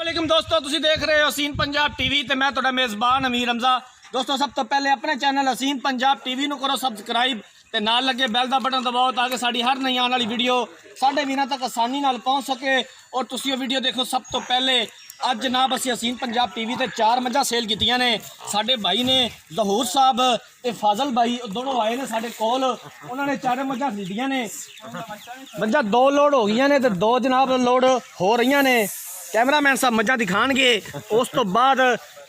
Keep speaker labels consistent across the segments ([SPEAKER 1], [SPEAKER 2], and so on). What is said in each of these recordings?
[SPEAKER 1] वालेकुम दोस्तों, तुसी देख रहे हो हसीन पंजाब टीवी ते मैं तुहाडा मेज़बान अमीर हमजा। दोस्तों सब तो पहले अपने चैनल हसीन पंजाब टीवी नूं करो सब्सक्राइब ते नाल लगे बैल दा बटन दबाओ ताकि साडी हर नई आने वाली वीडियो साडे वीरां तक आसानी नाल पहुंच सके और तुसी वो वीडियो देखो सब तो पहले। अज जनाब असीं हसीन पंजाब टीवी ते 4 मझां सेल कीतियां ने। साडे भाई ने जहूर साहब ते फाजल भाई दोनों आए ने साडे कोल, उन्होंने 4 मझां खरीदियां ने। मझां 2 लोड हो गई ने ते 2 जनाब लोड हो रही ने। कैमरामैन साहब मझां दिखाणगे, उस तो बाद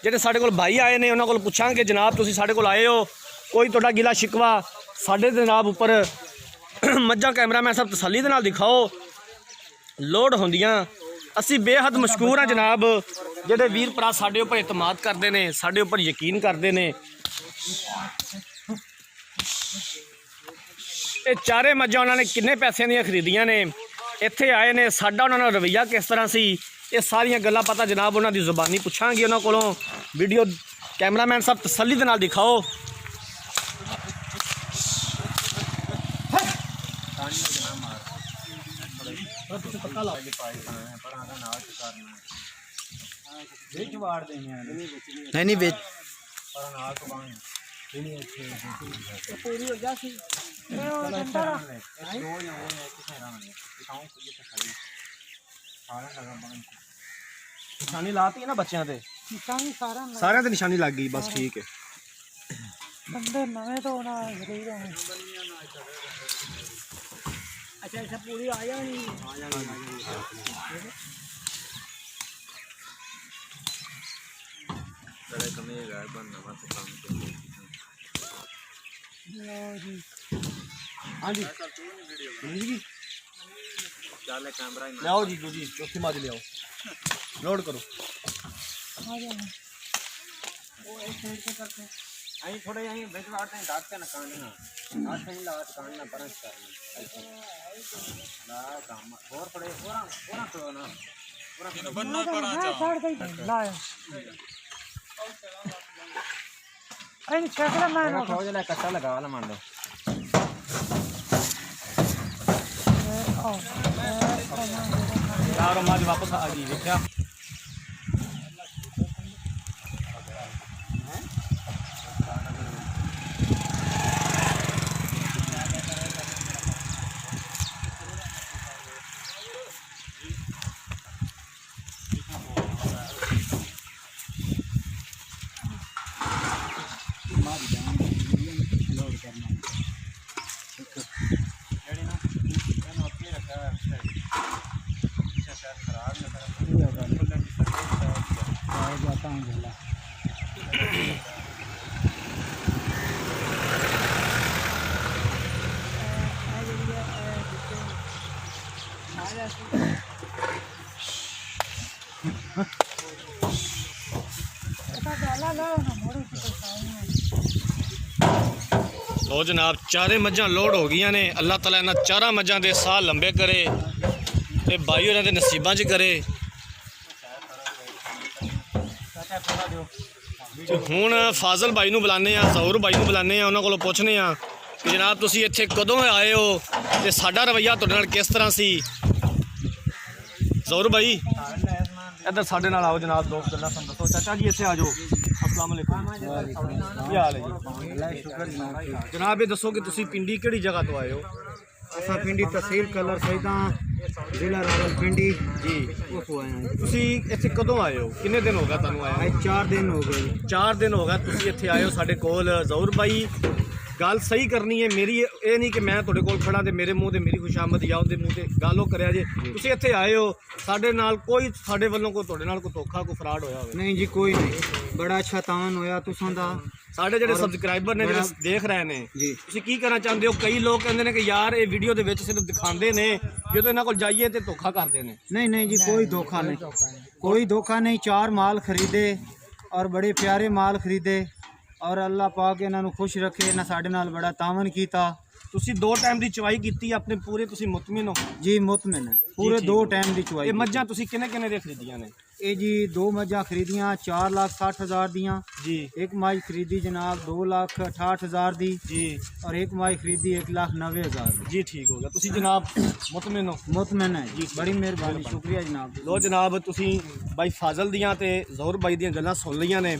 [SPEAKER 1] ਜਿਹੜੇ ਸਾਡੇ ਕੋਲ भाई आए ने उन्होंने पुछांगे जनाब तुसीं साडे कोल आए हो कोई तुहाडा गिला शिकवा साडे दे जनाब उपर मझां कैमरामैन साहब तसल्ली दे नाल दिखाओ लोड होंदियां। असी बेहद मशहूर हाँ जनाब, जेडे वीर भरा साडे उपर इतमाद करते हैं, साडे उपर यकीन करते हैं। ये 4 मझां उन्होंने किन्ने पैसे दी खरीदियां ने, इत्थे आए ने, साडा उन्होंने रवैया किस तरह सी, ये सारियां गल्लां पता जनाब उन्होंने ज़ुबानी पुछांगे उन्होंने कोलों। वीडियो कैमरामैन साहब तसल्ली दे नाल दिखाओ।
[SPEAKER 2] नहीं बेच
[SPEAKER 1] निशानी लाती है ना बच्चों से, सारे ते निशानी लग गई, बस ठीक है।
[SPEAKER 3] बंदे नवे तो ना अच्छा अच्छा पूरी आ जानी
[SPEAKER 1] हाँ जी लियाओ जी, जी चौथी माज लियाओ, लोड करो।
[SPEAKER 2] आई थोड़े यहीं बेच वाटते हैं डाट के ना काटना हाथ नहीं ला काटना परंच करना ना काम और थोड़े पूरा तो ना पूरा बनना पड़ा जा
[SPEAKER 3] लाया आई छकड़ा मैं ना
[SPEAKER 2] हो जाए कट्टा लगा वाला मान लो।
[SPEAKER 1] यार माज वापस आ गई देखा। तो जनाब 4 मझां लोड हो गई ने। अल्लाह तला इन्हां 4 मझां दे साह लंबे करे ते भाई होरां दे नसीबां च करे। हुण फाजल भाई नूं बुलाने आ, जहूर भाई नूं बुलाने आ, उन्हां कोलों पुछने आ कि जनाब तुसीं इत्थे कदों आए हो ते साडा रवैया तुहाडे नाल किस तरह सी। जहूर भाई इधर साडे नाल आओ जनाब, दोस्त गल्लां तुहानूं दसो। चाचा जी इत्थे आ जाओ। अस्सलाम वालेकुम, क्या हाल है जी? जनाब ये दसो कि तुसीं पिंडी किहड़ी जगह तो आए हो?
[SPEAKER 2] असा पिंडी तहसील कलर सैदा जिला रावलपिंडी जी उतो आए हैं।
[SPEAKER 1] तुसीं इत्थे कदों आए हो, किन्ने दिन हो गए तुहानूं आए?
[SPEAKER 2] आज 4 दिन हो गए।
[SPEAKER 1] 4 दिन हो गए तुसीं इत्थे आए हो साडे कोल। जहूर भाई गल सही करनी है मेरी, ये नहीं कि मैं तुहाडे कोल खड़ा ते मेरे मुँह ते मेरी खुशामद या उहदे मुँह ते गल ओह करिया जे। तुसीं इत्थे आए हो साडे नाल कोई साडे वल्लों कोई तुहाडे नाल कोई धोखा कोई फ्रॉड होया होवे?
[SPEAKER 2] नहीं जी कोई नहीं, बड़ा अच्छा तावन होया तुसां दा।
[SPEAKER 1] साडे जेहड़े सब्सक्राइबर ने जेहड़े देख रहे ने
[SPEAKER 2] जी
[SPEAKER 1] तुसीं की करना चाहते हो? कई लोग कहंदे ने कि यार ये वीडियो दे विच सिर्फ दिखांदे ने, जदों इन्हां कोल जाइए ते धोखा करदे ने।
[SPEAKER 2] नहीं नहीं जी कोई धोखा नहीं, कोई धोखा नहीं। 4 माल खरीदे और बड़े प्यारे माल खरीदे और अल्लाह पाक इन्हां नूं खुश रखे। इन्हां साडे नाल बड़ा तावन कीता
[SPEAKER 1] ਤੁਸੀਂ 2 ਟਾਈਮ ਦੀ ਚਵਾਈ ਕੀਤੀ ਆਪਣੇ ਪੂਰੇ, ਤੁਸੀਂ ਮੁਤਮਿਨ ਹੋ?
[SPEAKER 2] ਜੀ ਮੁਤਮਿਨ ਹੈ ਪੂਰੇ
[SPEAKER 1] ਠੀਕ
[SPEAKER 2] 2
[SPEAKER 1] ਹੈ।
[SPEAKER 2] ਟਾਈਮ ਦੀ ਚੁਆਈ
[SPEAKER 1] ਇਹ ਮੱਝਾਂ ਤੁਸੀਂ ਕਿੰਨੇ ਦੇ ਖਰੀਦੀਆਂ ਨੇ?
[SPEAKER 2] ਇਹ ਜੀ 2 ਮੱਝਾਂ ਖਰੀਦੀਆਂ 4,60,000 ਦੀਆਂ।
[SPEAKER 1] ਜੀ
[SPEAKER 2] एक माई खरीदी जनाब 2,68,000 दी
[SPEAKER 1] ਜੀ
[SPEAKER 2] और एक माई खरीदी 1,90,000
[SPEAKER 1] ਜੀ ਠੀਕ ਹੋ ਗਿਆ। ਤੁਸੀਂ ਜਨਾਬ ਮੁਤਮਿਨ ਹੋ?
[SPEAKER 2] मुतमन है
[SPEAKER 1] जी,
[SPEAKER 2] बड़ी मेहरबानी शुक्रिया जनाब।
[SPEAKER 1] ਲੋ ਜਨਾਬ, ਤੁਸੀਂ ਬਾਈ ਫਾਜ਼ਲ ਦੀਆਂ ਤੇ ਜ਼ੋਰ ਬਾਈ ਦੀਆਂ ਗੱਲਾਂ ਸੁਣ ਲਈਆਂ ਨੇ।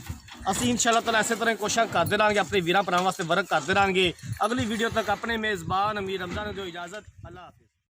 [SPEAKER 1] ਅਸੀਂ ਇਨਸ਼ਾਅੱਲਾ ਤਾਲਾ ਇਸੇ ਤਰ੍ਹਾਂ ਕੋਸ਼ਿਸ਼ ਕਰਦੇ ਰਹਾਂਗੇ, ਆਪਣੇ ਵੀਰਾਂ ਭਰਾਵਾਂ ਵਾਸਤੇ ਵਰਕ ਕਰਦੇ ਰਹਾਂਗੇ। ਅਗਲੀ ਵੀਡੀਓ ਤੱਕ ਆਪਣੇ ਮੇਜ਼ਬਾਨ ਅਮੀਰ ਰਮਜ਼ਾਨ ਨੂੰ ਦਿਓ ਇਜਾਜ਼ਤ। ਅੱਲਾ ਹਾਫਿਜ਼।